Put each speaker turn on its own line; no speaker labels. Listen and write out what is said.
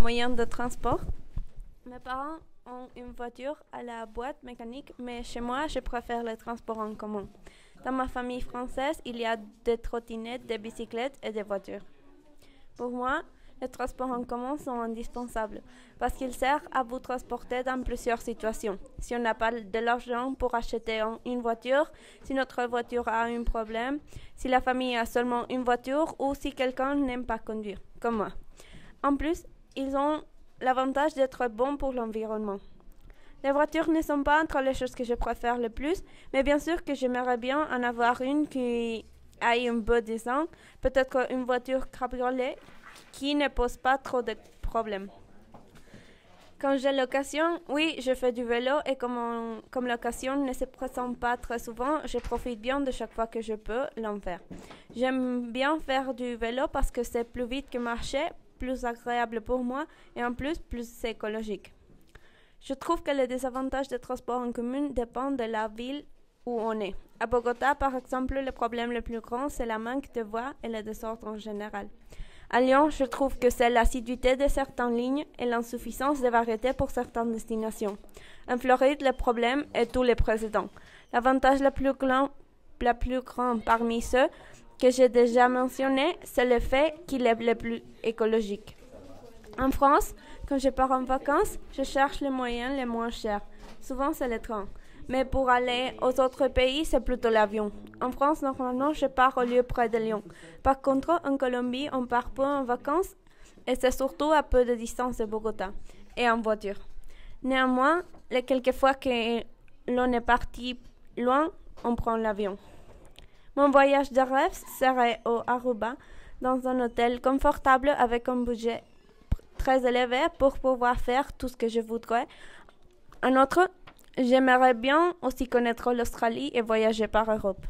moyen de transport. Mes parents ont une voiture à la boîte mécanique, mais chez moi, je préfère les transports en commun. Dans ma famille française, il y a des trottinettes, des bicyclettes et des voitures. Pour moi, les transports en commun sont indispensables parce qu'ils servent à vous transporter dans plusieurs situations. Si on n'a pas de l'argent pour acheter une voiture, si notre voiture a un problème, si la famille a seulement une voiture ou si quelqu'un n'aime pas conduire, comme moi. En plus, ils ont l'avantage d'être bons pour l'environnement. Les voitures ne sont pas entre les choses que je préfère le plus, mais bien sûr que j'aimerais bien en avoir une qui ait un beau design, peut-être une voiture cabriolet qui ne pose pas trop de problèmes. Quand j'ai l'occasion, oui, je fais du vélo et comme l'occasion ne se présente pas très souvent, je profite bien de chaque fois que je peux l'en faire. J'aime bien faire du vélo parce que c'est plus vite que marcher, plus agréable pour moi et en plus écologique. Je trouve que les désavantages des transports en commun dépendent de la ville où on est. À Bogota, par exemple, le problème le plus grand, c'est la manque de voies et le désordre en général. À Lyon, je trouve que c'est l'assiduité de certaines lignes et l'insuffisance de variété pour certaines destinations. En Floride, le problème est tous les précédents. L'avantage le plus grand parmi ceux que j'ai déjà mentionnés, c'est le fait qu'il est le plus écologique. En France, quand je pars en vacances, je cherche les moyens les moins chers. Souvent, c'est le train. Mais pour aller aux autres pays, c'est plutôt l'avion. En France, normalement, je pars au lieu près de Lyon. Par contre, en Colombie, on part peu en vacances et c'est surtout à peu de distance de Bogota et en voiture. Néanmoins, les quelques fois que l'on est parti loin, on prend l'avion. Mon voyage de rêve serait au Aruba, dans un hôtel confortable avec un budget très élevé pour pouvoir faire tout ce que je voudrais. En outre, j'aimerais bien aussi connaître l'Australie et voyager par Europe.